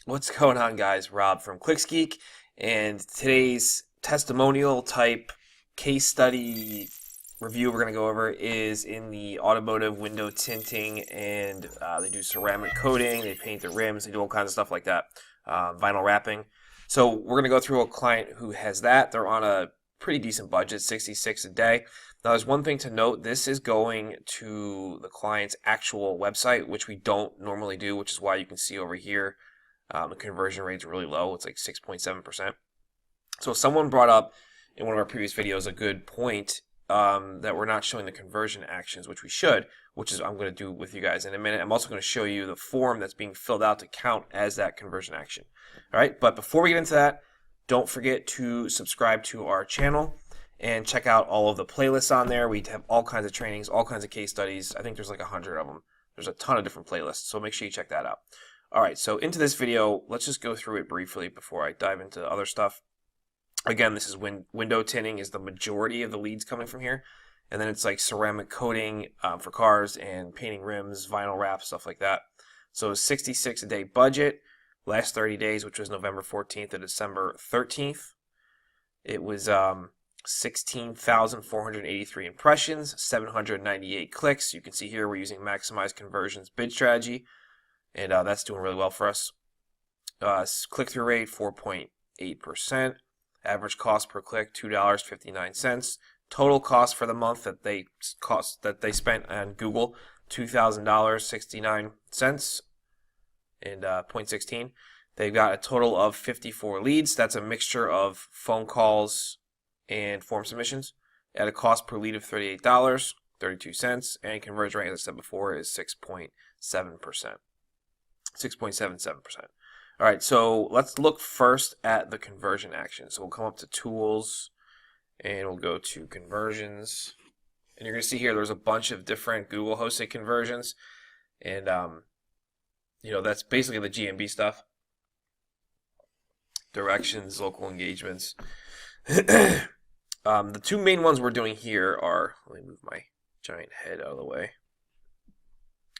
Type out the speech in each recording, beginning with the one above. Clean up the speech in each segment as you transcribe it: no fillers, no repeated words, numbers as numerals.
What's going on, guys? Rob from ClicksGeek, and today's testimonial type case study review we're going to go over is in the automotive window tinting, and they do ceramic coating, they paint the rims, they do all kinds of stuff like that, vinyl wrapping. So we're going to go through a client who has that. They're on a pretty decent budget, 66 a day. Now, there's one thing to note. This is going to the client's actual website, which we don't normally do, which is why you can see over here the conversion rate's really low. It's like 6.7%. So someone brought up in one of our previous videos a good point, that we're not showing the conversion actions, which we should, which is I'm going to do with you guys in a minute. I'm also going to show you the form that's being filled out to count as that conversion action. All right, but before we get into that, don't forget to subscribe to our channel and check out all of the playlists on there. We have all kinds of trainings, all kinds of case studies. I think there's like 100 of them. There's a ton of different playlists, so make sure you check that out. All right, so into this video, let's just go through it briefly before I dive into other stuff. Again, this is window tinting is the majority of the leads coming from here. And then it's like ceramic coating for cars and painting rims, vinyl wrap, stuff like that. So 66 a day budget, last 30 days, which was November 14th to December 13th. It was 16,483 impressions, 798 clicks. You can see here we're using maximize conversions bid strategy, and that's doing really well for us. Click-through rate 4.8%. Average cost per click $2.59. Total cost for the month that they spent on Google $2,000.69 and 0.16. They've got a total of 54 leads. That's a mixture of phone calls and form submissions at a cost per lead of $38.32, and conversion rate, as I said before, is 6.7%. 6.77%. All right, so let's look first at the conversion action. So we'll come up to Tools, and we'll go to Conversions. And you're going to see here there's a bunch of different Google hosted conversions. And, that's basically the GMB stuff. Directions, local engagements. The two main ones we're doing here are, let me move my giant head out of the way.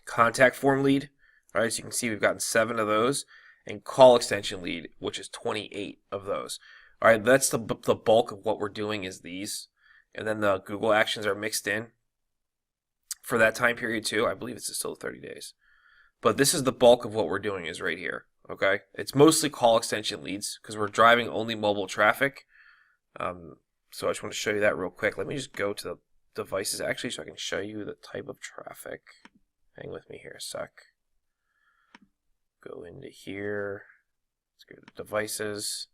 Contact form lead. All right, so you can see we've gotten 7 of those. And call extension lead, which is 28 of those. All right, that's the bulk of what we're doing is these. And then the Google actions are mixed in for that time period too. I believe it's still 30 days. But this is the bulk of what we're doing is right here, okay? It's mostly call extension leads because we're driving only mobile traffic. So I just want to show you that real quick. Let me just go to the devices actually so I can show you the type of traffic. Hang with me here a sec. Go into here. Let's go to devices.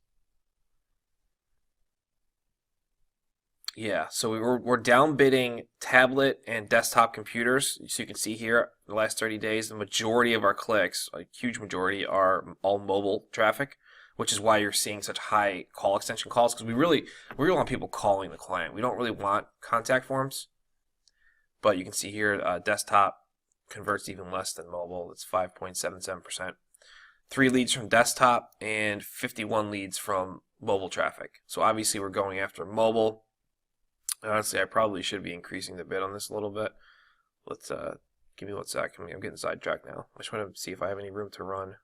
Yeah, so we're downbidding tablet and desktop computers. So you can see here, the last 30 days, the majority of our clicks, a huge majority, are all mobile traffic, which is why you're seeing such high call extension calls, because we really want people calling the client. We don't really want contact forms. But you can see here, desktop converts even less than mobile. It's 5.77%. 3 leads from desktop and 51 leads from mobile traffic. So obviously we're going after mobile. Honestly, I probably should be increasing the bid on this a little bit. Let's give me 1 sec. I'm getting sidetracked now. I just want to see if I have any room to run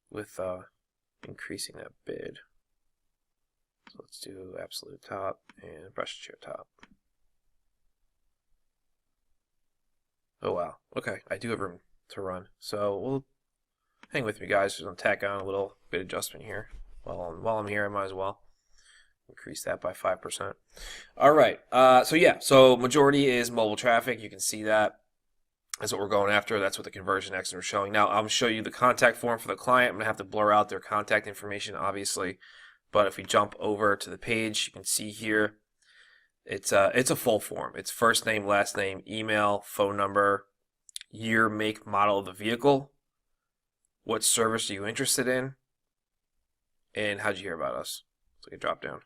with increasing that bid. So let's do absolute top and brush share top. Oh wow. Okay, I do have room to run. So we'll hang with me, guys. Just gonna tack on a little bit adjustment here. While I'm here, I might as well increase that by 5%. All right. So majority is mobile traffic. You can see that. That's what we're going after. That's what the conversion actions are showing. Now I'm gonna show you the contact form for the client. I'm gonna have to blur out their contact information, obviously. But if we jump over to the page, you can see here. It's a full form. It's first name, last name, email, phone number, year, make, model of the vehicle, what service are you interested in, and how'd you hear about us? It's like a drop down.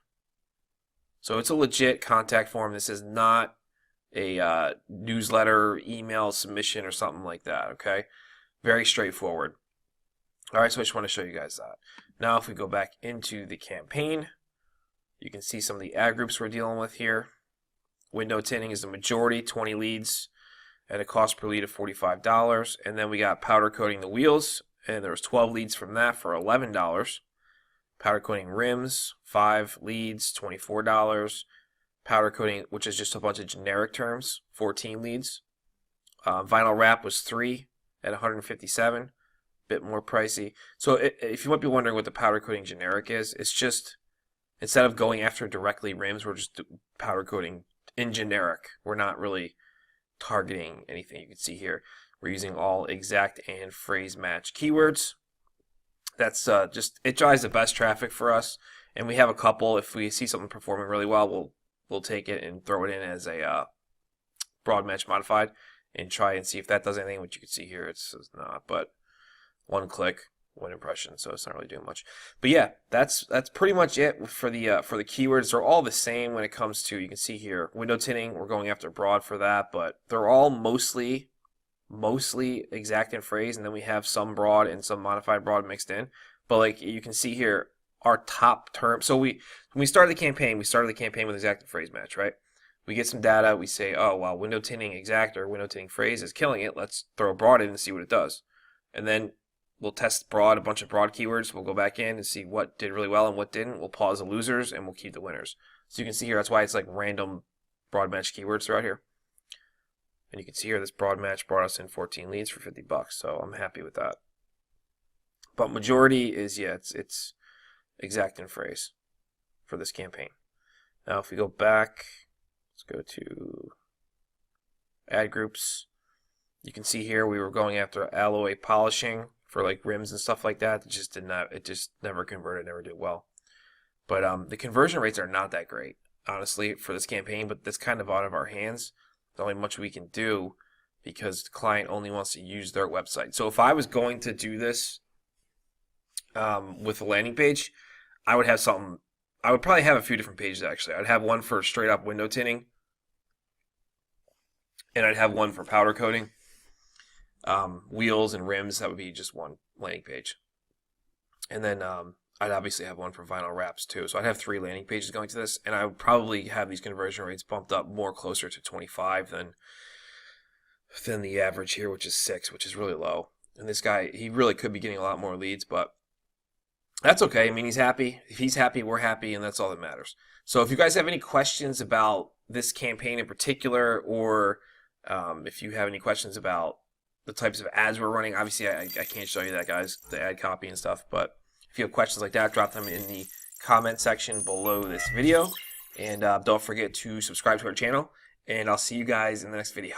So it's a legit contact form. This is not a newsletter, email submission, or something like that, okay? Very straightforward. All right, so I just want to show you guys that. Now if we go back into the campaign, you can see some of the ad groups we're dealing with here. Window tinting is the majority, 20 leads at a cost per lead of $45. And then we got powder coating the wheels and there was 12 leads from that for $11. Powder coating rims, 5 leads, $24. Powder coating, which is just a bunch of generic terms, 14 leads. Vinyl wrap was 3 at $157, bit more pricey. So if you might be wondering what the powder coating generic is, it's just, instead of going after directly rims, we're just powder coating in generic. We're not really targeting anything. You can see here, we're using all exact and phrase match keywords. That's just, it drives the best traffic for us, and we have a couple. If we see something performing really well, we'll take it and throw it in as a broad match modified and try and see if that does anything. Which you can see here, it's not, but one click, one impression, so it's not really doing much. But yeah, that's pretty much it for the keywords. They're all the same when it comes to, you can see here, window tinting. We're going after broad for that, but they're all mostly exact and phrase, and then we have some broad and some modified broad mixed in. But like you can see here, our top term. So when we started the campaign with exact and phrase match, right? We get some data. We say, oh wow, window tinting exact or window tinting phrase is killing it. Let's throw a broad in and see what it does. And then we'll test broad, a bunch of broad keywords. We'll go back in and see what did really well and what didn't. We'll pause the losers and we'll keep the winners. So you can see here, that's why it's like random broad match keywords throughout here. And you can see here, this broad match brought us in 14 leads for $50, so I'm happy with that. But majority is, yeah, it's exact and phrase for this campaign. Now, if we go back, let's go to ad groups. You can see here we were going after alloy polishing for like rims and stuff like that. It just never converted, never did well. But the conversion rates are not that great, honestly, for this campaign. But that's kind of out of our hands. There's only much we can do because the client only wants to use their website. So if I was going to do this with a landing page, I would have something. I would probably have a few different pages actually. I'd have one for straight up window tinting, and I'd have one for powder coating, wheels and rims. That would be just one landing page, and then I'd obviously have one for vinyl wraps too. So I'd have 3 landing pages going to this, and I would probably have these conversion rates bumped up more closer to 25 than the average here, which is 6, which is really low. And this guy, he really could be getting a lot more leads, but that's okay. I mean, he's happy. If he's happy, we're happy, and that's all that matters. So if you guys have any questions about this campaign in particular, or if you have any questions about the types of ads we're running, obviously I can't show you that, guys, the ad copy and stuff, but if you have questions like that, drop them in the comment section below this video. And don't forget to subscribe to our channel. And I'll see you guys in the next video.